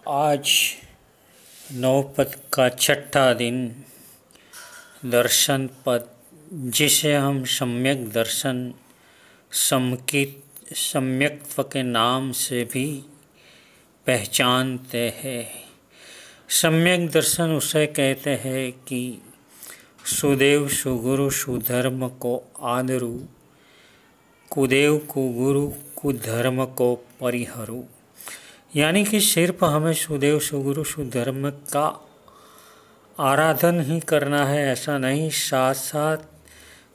आज नवपद का छठा दिन दर्शन पद, जिसे हम सम्यक दर्शन सम्यक्त्व के नाम से भी पहचानते हैं। सम्यक दर्शन उसे कहते हैं कि सुदेव सुगुरु सुधर्म को आदरू, कुदेव कुगुरु कुधर्म को परिहरू। यानी कि सिर्फ हमें सुदेव सुगुरु सुधर्म का आराधन ही करना है ऐसा नहीं, साथ साथ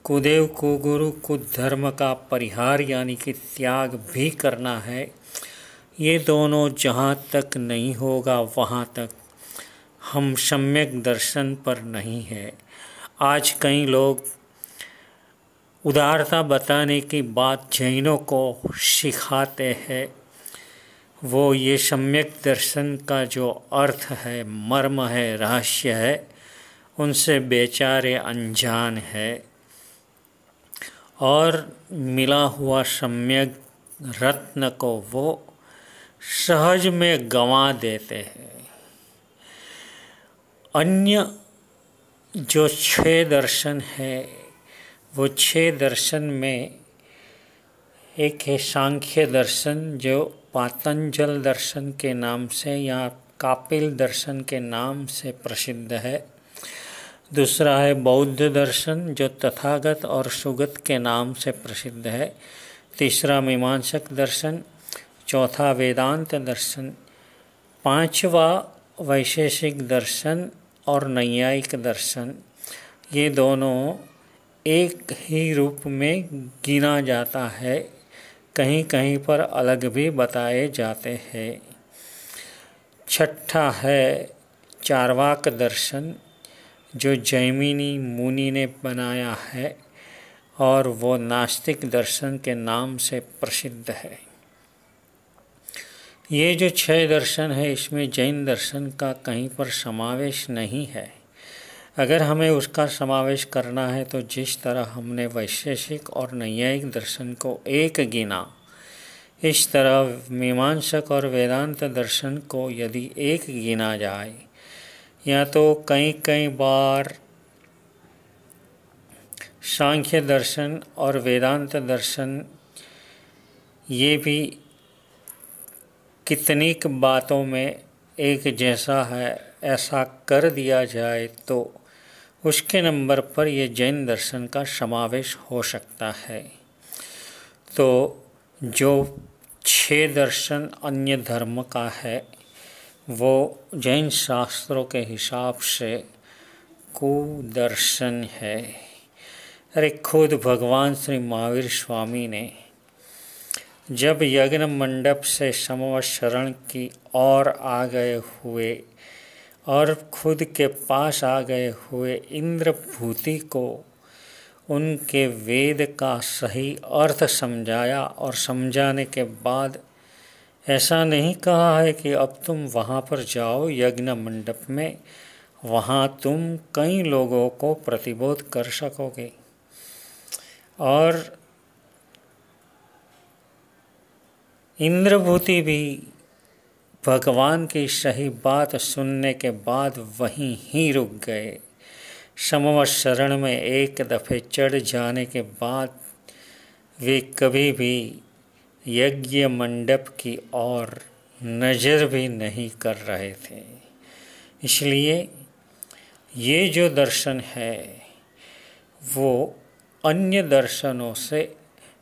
कुदेव कुगुरु कुधर्म का परिहार यानी कि त्याग भी करना है। ये दोनों जहाँ तक नहीं होगा वहाँ तक हम सम्यक दर्शन पर नहीं है। आज कई लोग उदारता बताने की बात जैनों को सिखाते हैं, वो ये सम्यक दर्शन का जो अर्थ है, मर्म है, रहस्य है, उनसे बेचारे अनजान है और मिला हुआ सम्यक रत्न को वो सहज में गंवा देते हैं। अन्य जो 6 दर्शन है, वो 6 दर्शन में एक है सांख्य दर्शन, जो पातंजल दर्शन के नाम से या कापिल दर्शन के नाम से प्रसिद्ध है। दूसरा है बौद्ध दर्शन, जो तथागत और सुगत के नाम से प्रसिद्ध है। तीसरा मीमांसक दर्शन, चौथा वेदांत दर्शन, पांचवा वैशेषिक दर्शन और नैयायिक दर्शन। ये दोनों एक ही रूप में गिना जाता है, कहीं कहीं पर अलग भी बताए जाते हैं। छठा है चार्वाक दर्शन, जो जैमिनी मुनि ने बनाया है और वो नास्तिक दर्शन के नाम से प्रसिद्ध है। ये जो 6 दर्शन है, इसमें जैन दर्शन का कहीं पर समावेश नहीं है। अगर हमें उसका समावेश करना है तो जिस तरह हमने वैशेषिक और नैयायिक दर्शन को एक गिना, इस तरह मीमांसक और वेदांत दर्शन को यदि एक गिना जाए, या तो कई बार सांख्य दर्शन और वेदांत दर्शन ये भी कितनी बातों में एक जैसा है ऐसा कर दिया जाए तो उसके नंबर पर ये जैन दर्शन का समावेश हो सकता है। तो जो 6 दर्शन अन्य धर्म का है, वो जैन शास्त्रों के हिसाब से कुदर्शन है। अरे खुद भगवान श्री महावीर स्वामी ने जब यज्ञ मंडप से समवत शरण की ओर आ गए हुए और खुद के पास आ गए हुए इंद्रभूति को उनके वेद का सही अर्थ समझाया और समझाने के बाद ऐसा नहीं कहा है कि अब तुम वहाँ पर जाओ यज्ञ मंडप में, वहाँ तुम कई लोगों को प्रतिबोध कर सकोगे। और इंद्रभूति भी भगवान की सही बात सुनने के बाद वहीं ही रुक गए। समवत शरण में एक दफ़े चढ़ जाने के बाद वे कभी भी यज्ञ मंडप की ओर नज़र भी नहीं कर रहे थे। इसलिए ये जो दर्शन है वो अन्य दर्शनों से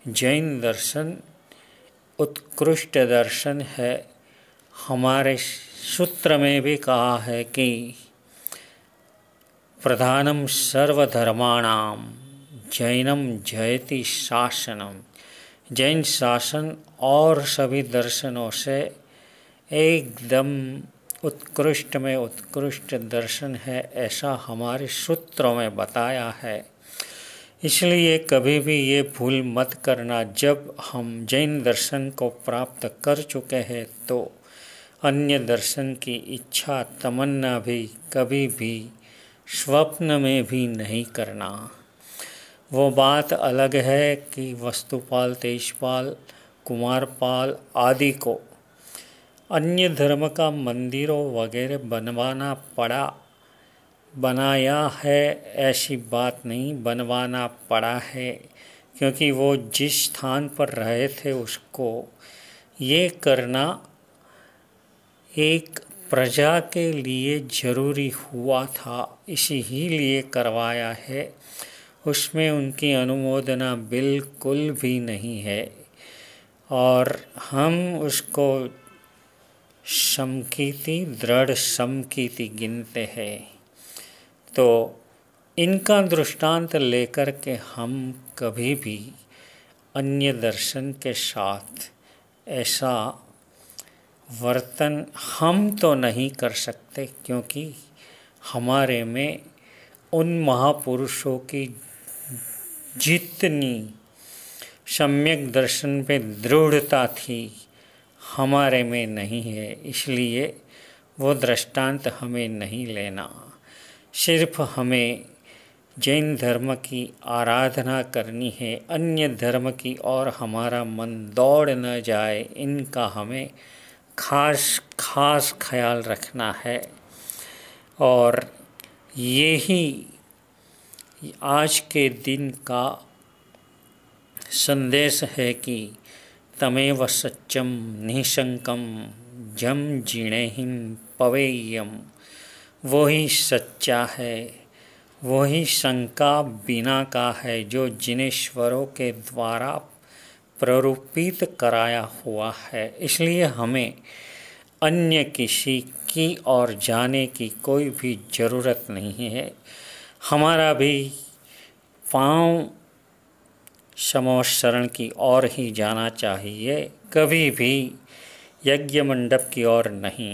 जैन दर्शन उत्कृष्ट दर्शन है। हमारे सूत्र में भी कहा है कि प्रधानम सर्वधर्माणाम जैनम जयति शासनम। जैन शासन और सभी दर्शनों से एकदम उत्कृष्ट में उत्कृष्ट दर्शन है, ऐसा हमारे सूत्रों में बताया है। इसलिए कभी भी ये भूल मत करना, जब हम जैन दर्शन को प्राप्त कर चुके हैं तो अन्य दर्शन की इच्छा तमन्ना भी कभी भी स्वप्न में भी नहीं करना। वो बात अलग है कि वस्तुपाल, तेजपाल, कुमारपाल आदि को अन्य धर्म का मंदिरों वगैरह बनाया है ऐसी बात नहीं, बनवाना पड़ा है, क्योंकि वो जिस स्थान पर रहे थे उसको ये करना एक प्रजा के लिए ज़रूरी हुआ था, इसी ही लिए करवाया है। उसमें उनकी अनुमोदना बिल्कुल भी नहीं है और हम उसको समकीर्ति, दृढ़ समकीर्ति गिनते हैं। तो इनका दृष्टांत लेकर के हम कभी भी अन्य दर्शन के साथ ऐसा वर्तन हम तो नहीं कर सकते, क्योंकि हमारे में उन महापुरुषों की जितनी सम्यक दर्शन पे दृढ़ता थी हमारे में नहीं है, इसलिए वो दृष्टांत हमें नहीं लेना। सिर्फ हमें जैन धर्म की आराधना करनी है, अन्य धर्म की और हमारा मन दौड़ न जाए, इनका हमें खास ख्याल रखना है। और यही आज के दिन का संदेश है कि तमेव सत्यम निःशंकम जम जिणेहिं पवेयम। वही सच्चा है, वही शंका बिना का है, जो जिनेश्वरों के द्वारा प्ररूपित कराया हुआ है। इसलिए हमें अन्य किसी की और जाने की कोई भी ज़रूरत नहीं है। हमारा भी पाँव समोशरण की ओर ही जाना चाहिए, कभी भी यज्ञ मंडप की ओर नहीं।